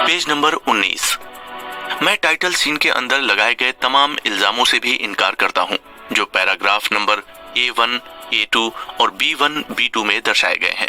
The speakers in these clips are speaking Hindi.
Page number 19। मैं टाइटल सीन के अंदर लगाए गए तमाम इल्जामों से भी इनकार करता हूँ जो पैराग्राफ नंबर A1, A2 और B1, B2 में दर्शाए गए हैं।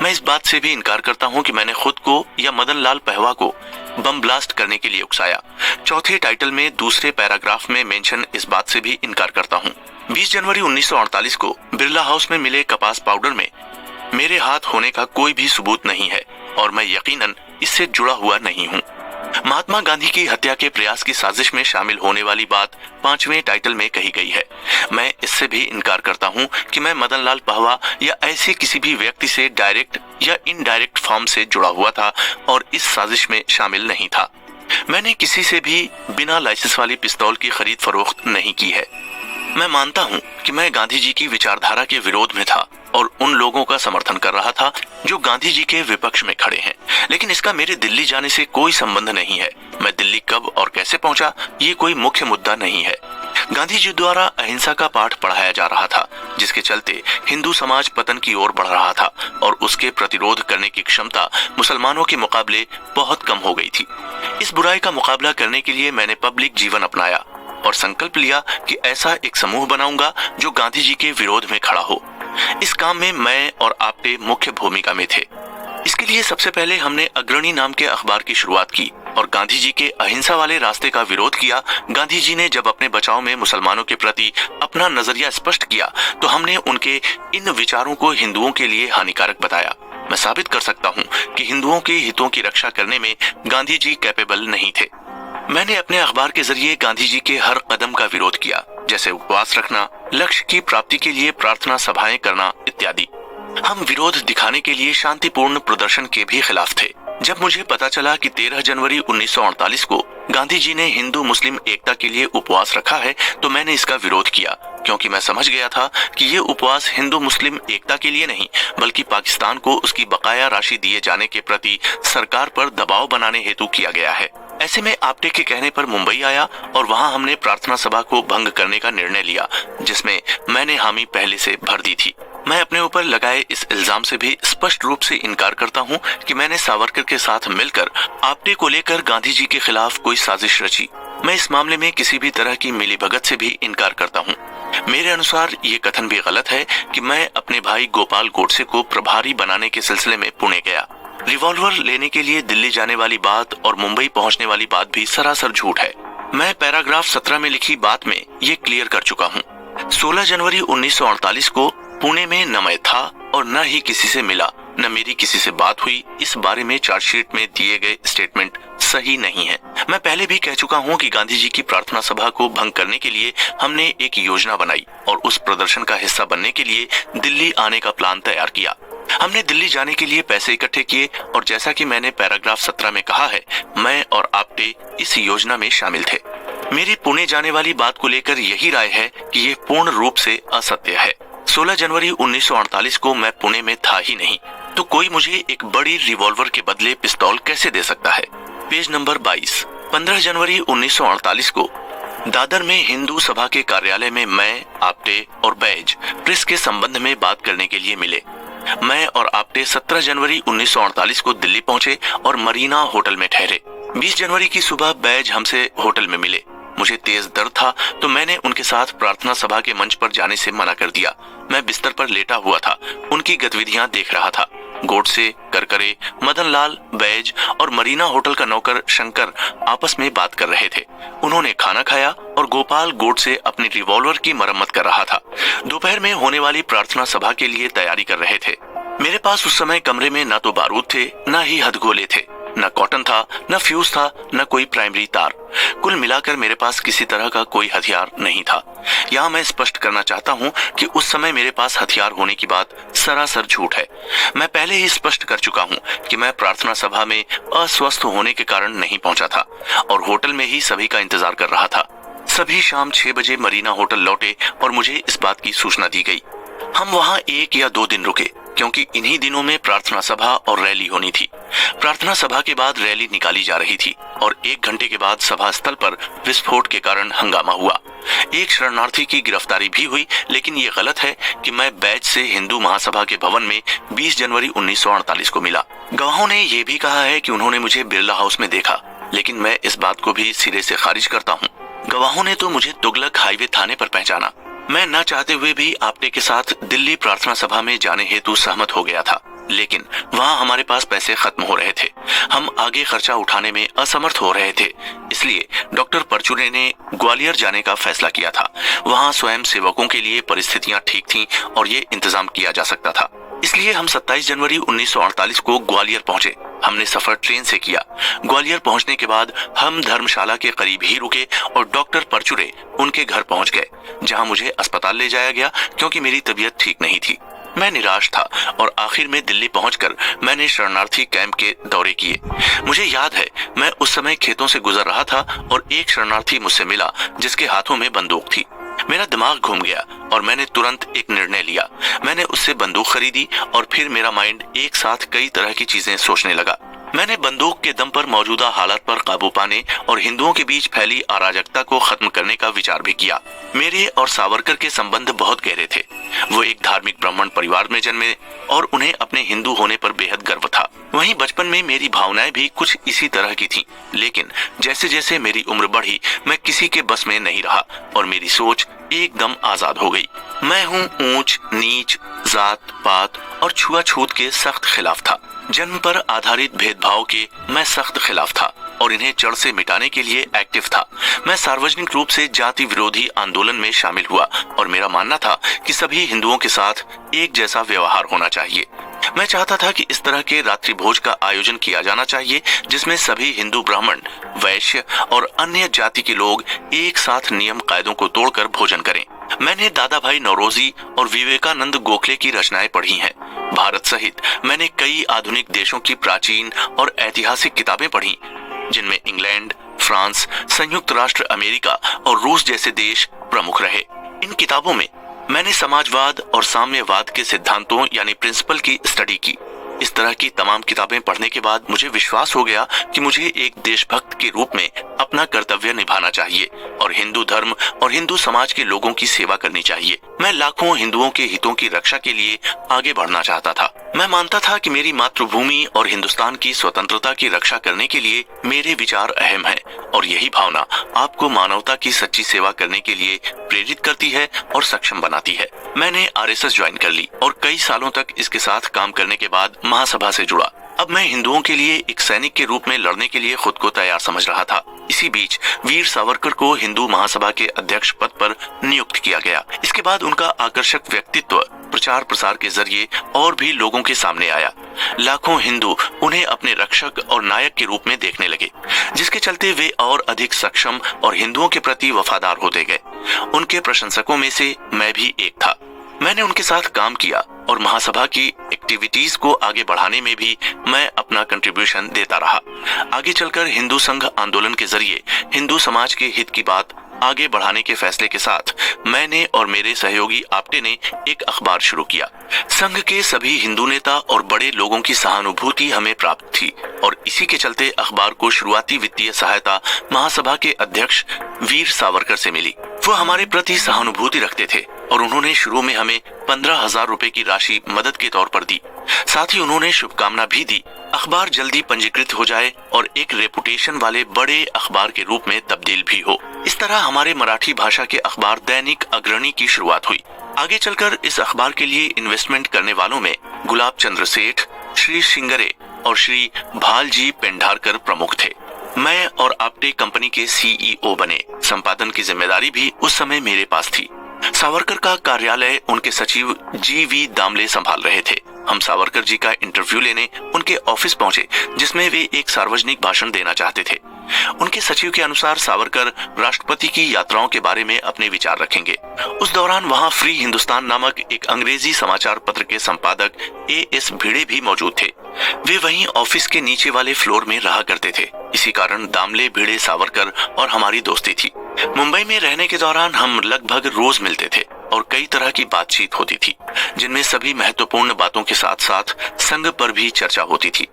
मैं इस बात से भी इनकार करता हूँ कि मैंने खुद को या मदन लाल पहवा को बम ब्लास्ट करने के लिए उकसाया। चौथे टाइटल में दूसरे पैराग्राफ में मेंशन इस बात से भी इनकार करता हूँ। 20 जनवरी 1948 को बिरला हाउस में मिले कपास पाउडर में मेरे हाथ होने का कोई भी सबूत नहीं है और मैं यकीनन इससे जुड़ा हुआ नहीं हूँ। महात्मा गांधी की हत्या के प्रयास की साजिश में शामिल होने वाली बात 5वें टाइटल में कही गई है। मैं इससे भी इनकार करता हूं कि मैं मदन लाल पहवा या ऐसे किसी भी व्यक्ति से डायरेक्ट या इनडायरेक्ट फॉर्म से जुड़ा हुआ था और इस साजिश में शामिल नहीं था। मैंने किसी से भी बिना लाइसेंस वाली पिस्तौल की खरीद फरोख्त नहीं की है। मैं मानता हूं कि मैं गांधी जी की विचारधारा के विरोध में था और उन लोगों का समर्थन कर रहा था जो गांधी जी के विपक्ष में खड़े हैं, लेकिन इसका मेरे दिल्ली जाने से कोई संबंध नहीं है। मैं दिल्ली कब और कैसे पहुंचा ये कोई मुख्य मुद्दा नहीं है। गांधी जी द्वारा अहिंसा का पाठ पढ़ाया जा रहा था जिसके चलते हिंदू समाज पतन की ओर बढ़ रहा था और उसके प्रतिरोध करने की क्षमता मुसलमानों के मुकाबले बहुत कम हो गई थी। इस बुराई का मुकाबला करने के लिए मैंने पब्लिक जीवन अपनाया और संकल्प लिया कि ऐसा एक समूह बनाऊंगा जो गांधी जी के विरोध में खड़ा हो। इस काम में मैं और आपटे मुख्य भूमिका में थे। इसके लिए सबसे पहले हमने अग्रणी नाम के अखबार की शुरुआत की और गांधी जी के अहिंसा वाले रास्ते का विरोध किया। गांधी जी ने जब अपने बचाव में मुसलमानों के प्रति अपना नजरिया स्पष्ट किया तो हमने उनके इन विचारों को हिंदुओं के लिए हानिकारक बताया। मैं साबित कर सकता हूँ कि हिंदुओं के हितों की रक्षा करने में गांधी जी कैपेबल नहीं थे। मैंने अपने अखबार के जरिए गांधी जी के हर कदम का विरोध किया, जैसे उपवास रखना, लक्ष्य की प्राप्ति के लिए प्रार्थना सभाएं करना इत्यादि। हम विरोध दिखाने के लिए शांतिपूर्ण प्रदर्शन के भी खिलाफ थे। जब मुझे पता चला कि 13 जनवरी 1948 को गांधी जी ने हिंदू मुस्लिम एकता के लिए उपवास रखा है तो मैंने इसका विरोध किया, क्योंकि मैं समझ गया था कि ये उपवास हिंदू मुस्लिम एकता के लिए नहीं बल्कि पाकिस्तान को उसकी बकाया राशि दिए जाने के प्रति सरकार पर दबाव बनाने हेतु किया गया है। ऐसे में आपटे के कहने पर मुंबई आया और वहां हमने प्रार्थना सभा को भंग करने का निर्णय लिया, जिसमें मैंने हामी पहले से भर दी थी। मैं अपने ऊपर लगाए इस इल्जाम से भी स्पष्ट रूप से इनकार करता हूं कि मैंने सावरकर के साथ मिलकर आपटे को लेकर गांधी जी के खिलाफ कोई साजिश रची। मैं इस मामले में किसी भी तरह की मिलीभगत से भी इनकार करता हूं। मेरे अनुसार ये कथन भी गलत है कि मैं अपने भाई गोपाल गोडसे को प्रभारी बनाने के सिलसिले में पुणे गया। रिवॉल्वर लेने के लिए दिल्ली जाने वाली बात और मुंबई पहुंचने वाली बात भी सरासर झूठ है। मैं पैराग्राफ 17 में लिखी बात में ये क्लियर कर चुका हूँ। 16 जनवरी 1948 को पुणे में न मैं था और न ही किसी से मिला, न मेरी किसी से बात हुई। इस बारे में चार्जशीट में दिए गए स्टेटमेंट सही नहीं है। मैं पहले भी कह चुका हूँ कि गांधी जी की प्रार्थना सभा को भंग करने के लिए हमने एक योजना बनाई और उस प्रदर्शन का हिस्सा बनने के लिए दिल्ली आने का प्लान तैयार किया। हमने दिल्ली जाने के लिए पैसे इकट्ठे किए और जैसा कि मैंने पैराग्राफ 17 में कहा है, मैं और आपटे इस योजना में शामिल थे। मेरी पुणे जाने वाली बात को लेकर यही राय है कि ये पूर्ण रूप से असत्य है। 16 जनवरी 1948 को मैं पुणे में था ही नहीं, तो कोई मुझे एक बड़ी रिवॉल्वर के बदले पिस्तौल कैसे दे सकता है। Page number 22। 15 जनवरी 1948 को दादर में हिंदू सभा के कार्यालय में मैं, आपटे और बैज प्रेस के संबंध में बात करने के लिए मिले। मैं और आपटे 17 जनवरी 1948 को दिल्ली पहुंचे और मरीना होटल में ठहरे। 20 जनवरी की सुबह बैज हमसे होटल में मिले। मुझे तेज दर्द था तो मैंने उनके साथ प्रार्थना सभा के मंच पर जाने से मना कर दिया। मैं बिस्तर पर लेटा हुआ था, उनकी गतिविधियां देख रहा था। गोडसे, करकरे, मदन लाल, बैज और मरीना होटल का नौकर शंकर आपस में बात कर रहे थे। उन्होंने खाना खाया और गोपाल गोडसे अपनी रिवॉल्वर की मरम्मत कर रहा था। दोपहर में होने वाली प्रार्थना सभा के लिए तैयारी कर रहे थे। मेरे पास उस समय कमरे में न तो बारूद थे, न ही हथगोले थे, न कॉटन था, न फ्यूज था, न कोई प्राइमरी तार। कुल मिलाकर मेरे पास किसी तरह का कोई हथियार नहीं था। यहाँ मैं स्पष्ट करना चाहता हूँ कि उस समय मेरे पास हथियार होने की बात सरासर झूठ है। मैं पहले ही स्पष्ट कर चुका हूँ कि मैं प्रार्थना सभा में अस्वस्थ होने के कारण नहीं पहुंचा था और होटल में ही सभी का इंतजार कर रहा था। सभी शाम 6 बजे मरीना होटल लौटे और मुझे इस बात की सूचना दी गई। हम वहाँ 1 या 2 दिन रुके क्योंकि इन्हीं दिनों में प्रार्थना सभा और रैली होनी थी। प्रार्थना सभा के बाद रैली निकाली जा रही थी और 1 घंटे के बाद सभा स्थल पर विस्फोट के कारण हंगामा हुआ। एक शरणार्थी की गिरफ्तारी भी हुई, लेकिन ये गलत है कि मैं बैच से हिंदू महासभा के भवन में 20 जनवरी 1948 को मिला। गवाहों ने यह भी कहा है कि उन्होंने मुझे बिरला हाउस में देखा, लेकिन मैं इस बात को भी सिरे से खारिज करता हूँ। गवाहों ने तो मुझे तुगलक हाईवे थाने पर पहचाना। मैं न चाहते हुए भी आप्टे के साथ दिल्ली प्रार्थना सभा में जाने हेतु सहमत हो गया था, लेकिन वहाँ हमारे पास पैसे खत्म हो रहे थे। हम आगे खर्चा उठाने में असमर्थ हो रहे थे, इसलिए डॉक्टर परचुरे ने ग्वालियर जाने का फैसला किया था। वहाँ स्वयं सेवकों के लिए परिस्थितियाँ ठीक थीं और ये इंतजाम किया जा सकता था। इसलिए हम 27 जनवरी 1948 को ग्वालियर पहुंचे। हमने सफर ट्रेन से किया। ग्वालियर पहुंचने के बाद हम धर्मशाला के करीब ही रुके और डॉक्टर परचुरे उनके घर पहुंच गए, जहां मुझे अस्पताल ले जाया गया क्योंकि मेरी तबीयत ठीक नहीं थी। मैं निराश था और आखिर में दिल्ली पहुंचकर मैंने शरणार्थी कैंप के दौरे किए। मुझे याद है, मैं उस समय खेतों से गुजर रहा था और एक शरणार्थी मुझसे मिला जिसके हाथों में बंदूक थी। मेरा दिमाग घूम गया और मैंने तुरंत एक निर्णय लिया। मैंने उससे बंदूक खरीदी और फिर मेरा माइंड एक साथ कई तरह की चीजें सोचने लगा। मैंने बंदूक के दम पर मौजूदा हालात पर काबू पाने और हिंदुओं के बीच फैली अराजकता को खत्म करने का विचार भी किया। मेरे और सावरकर के संबंध बहुत गहरे थे। वो एक धार्मिक ब्राह्मण परिवार में जन्मे और उन्हें अपने हिंदू होने पर बेहद गर्व था। वहीं बचपन में मेरी भावनाएं भी कुछ इसी तरह की थीं, लेकिन जैसे जैसे मेरी उम्र बढ़ी मैं किसी के बस में नहीं रहा और मेरी सोच एकदम आजाद हो गई। मैं हूँ ऊंच नीच, जात पात और छुआछूत के सख्त खिलाफ था। जन्म पर आधारित भेदभाव के मैं सख्त खिलाफ था और इन्हें जड़ से मिटाने के लिए एक्टिव था। मैं सार्वजनिक रूप से जाति विरोधी आंदोलन में शामिल हुआ और मेरा मानना था कि सभी हिंदुओं के साथ एक जैसा व्यवहार होना चाहिए। मैं चाहता था कि इस तरह के रात्रि भोज का आयोजन किया जाना चाहिए जिसमें सभी हिंदू ब्राह्मण, वैश्य और अन्य जाति के लोग एक साथ नियम कायदों को तोड़कर भोजन करें। मैंने दादा भाई नौरोजी और विवेकानंद गोखले की रचनाएं पढ़ी हैं। भारत सहित मैंने कई आधुनिक देशों की प्राचीन और ऐतिहासिक किताबें पढ़ी, जिनमें इंग्लैंड, फ्रांस, संयुक्त राष्ट्र अमेरिका और रूस जैसे देश प्रमुख रहे। इन किताबों में मैंने समाजवाद और साम्यवाद के सिद्धांतों यानी प्रिंसिपल की स्टडी की। इस तरह की तमाम किताबें पढ़ने के बाद मुझे विश्वास हो गया कि मुझे एक देशभक्त के रूप में अपना कर्तव्य निभाना चाहिए और हिंदू धर्म और हिंदू समाज के लोगों की सेवा करनी चाहिए। मैं लाखों हिंदुओं के हितों की रक्षा के लिए आगे बढ़ना चाहता था। मैं मानता था कि मेरी मातृभूमि और हिंदुस्तान की स्वतंत्रता की रक्षा करने के लिए मेरे विचार अहम हैं और यही भावना आपको मानवता की सच्ची सेवा करने के लिए प्रेरित करती है और सक्षम बनाती है। मैंने आरएसएस ज्वाइन कर ली और कई सालों तक इसके साथ काम करने के बाद महासभा से जुड़ा। अब मैं हिंदुओं के लिए एक सैनिक के रूप में लड़ने के लिए खुद को तैयार समझ रहा था। इसी बीच वीर सावरकर को हिंदू महासभा के अध्यक्ष पद पर नियुक्त किया गया। इसके बाद उनका आकर्षक व्यक्तित्व प्रचार प्रसार के जरिए और भी लोगों के सामने आया। लाखों हिंदू उन्हें अपने रक्षक और नायक के रूप में देखने लगे, जिसके चलते वे और अधिक सक्षम और हिंदुओं के प्रति वफादार होते गए। उनके प्रशंसकों में से मैं भी एक था। मैंने उनके साथ काम किया और महासभा की एक्टिविटीज को आगे बढ़ाने में भी मैं अपना कंट्रीब्यूशन देता रहा। आगे चलकर हिंदू संघ आंदोलन के जरिए हिंदू समाज के हित की बात आगे बढ़ाने के फैसले के साथ मैंने और मेरे सहयोगी आप्टे ने एक अखबार शुरू किया। संघ के सभी हिंदू नेता और बड़े लोगों की सहानुभूति हमें प्राप्त थी और इसी के चलते अखबार को शुरुआती वित्तीय सहायता महासभा के अध्यक्ष वीर सावरकर से मिली। वो हमारे प्रति सहानुभूति रखते थे और उन्होंने शुरू में हमें 15,000 रुपए की राशि मदद के तौर पर दी। साथ ही उन्होंने शुभकामना भी दी अखबार जल्दी पंजीकृत हो जाए और एक रेपुटेशन वाले बड़े अखबार के रूप में तब्दील भी हो। इस तरह हमारे मराठी भाषा के अखबार दैनिक अग्रणी की शुरुआत हुई। आगे चलकर इस अखबार के लिए इन्वेस्टमेंट करने वालों में गुलाब चंद्र सेठ, श्री सिंगरे और श्री भालजी पेंढारकर प्रमुख थे। मैं और आप्टे कंपनी के सीईओ बने। संपादन की जिम्मेदारी भी उस समय मेरे पास थी। सावरकर का कार्यालय उनके सचिव जीवी दामले संभाल रहे थे। हम सावरकर जी का इंटरव्यू लेने उनके ऑफिस पहुंचे, जिसमें वे एक सार्वजनिक भाषण देना चाहते थे। उनके सचिव के अनुसार सावरकर राष्ट्रपति की यात्राओं के बारे में अपने विचार रखेंगे। उस दौरान वहां फ्री हिंदुस्तान नामक एक अंग्रेजी समाचार पत्र के संपादक एएस भिड़े भी मौजूद थे। वे वहीं ऑफिस के नीचे वाले फ्लोर में रहा करते थे। इसी कारण दामले, भिड़े, सावरकर और हमारी दोस्ती थी। मुंबई में रहने के दौरान हम लगभग रोज मिलते थे। और कई तरह की बातचीत होती थी, जिनमें सभी महत्वपूर्ण बातों के साथ साथ संघ पर भी चर्चा होती थी।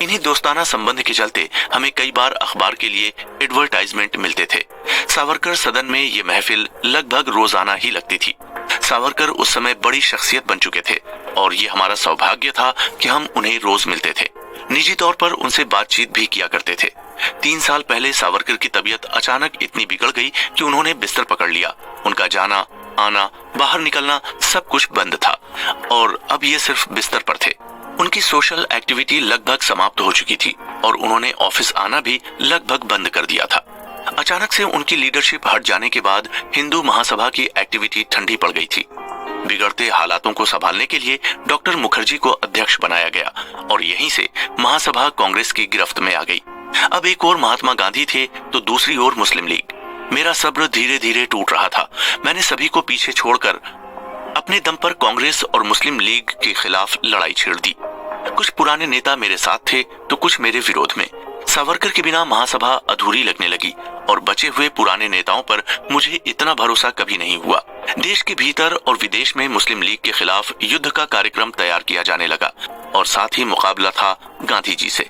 इन्हीं दोस्ताना संबंध के चलते हमें कई बार अखबार के लिए एडवर्टाइजमेंट मिलते थे। सावरकर सदन में ये महफिल लगभग रोजाना ही लगती थी। सावरकर उस समय बड़ी शख्सियत बन चुके थे और ये हमारा सौभाग्य था कि हम उन्हें रोज मिलते थे। निजी तौर पर उनसे बातचीत भी किया करते थे। 3 साल पहले सावरकर की तबीयत अचानक इतनी बिगड़ गई कि उन्होंने बिस्तर पकड़ लिया। उनका जाना आना, बाहर निकलना सब कुछ बंद था और अब ये सिर्फ बिस्तर पर थे। उनकी सोशल एक्टिविटी लगभग समाप्त हो चुकी थी और उन्होंने ऑफिस आना भी लगभग बंद कर दिया था। अचानक से उनकी लीडरशिप हट जाने के बाद हिंदू महासभा की एक्टिविटी ठंडी पड़ गई थी। बिगड़ते हालातों को संभालने के लिए डॉक्टर मुखर्जी को अध्यक्ष बनाया गया और यहीं से महासभा कांग्रेस की गिरफ्त में आ गई। अब एक ओर महात्मा गांधी थे तो दूसरी ओर मुस्लिम लीग। मेरा सब्र धीरे धीरे टूट रहा था। मैंने सभी को पीछे छोड़कर अपने दम पर कांग्रेस और मुस्लिम लीग के खिलाफ लड़ाई छेड़ दी। कुछ पुराने नेता मेरे साथ थे तो कुछ मेरे विरोध में। सावरकर के बिना महासभा अधूरी लगने लगी और बचे हुए पुराने नेताओं पर मुझे इतना भरोसा कभी नहीं हुआ। देश के भीतर और विदेश में मुस्लिम लीग के खिलाफ युद्ध का कार्यक्रम तैयार किया जाने लगा और साथ ही मुकाबला था गांधी जी से।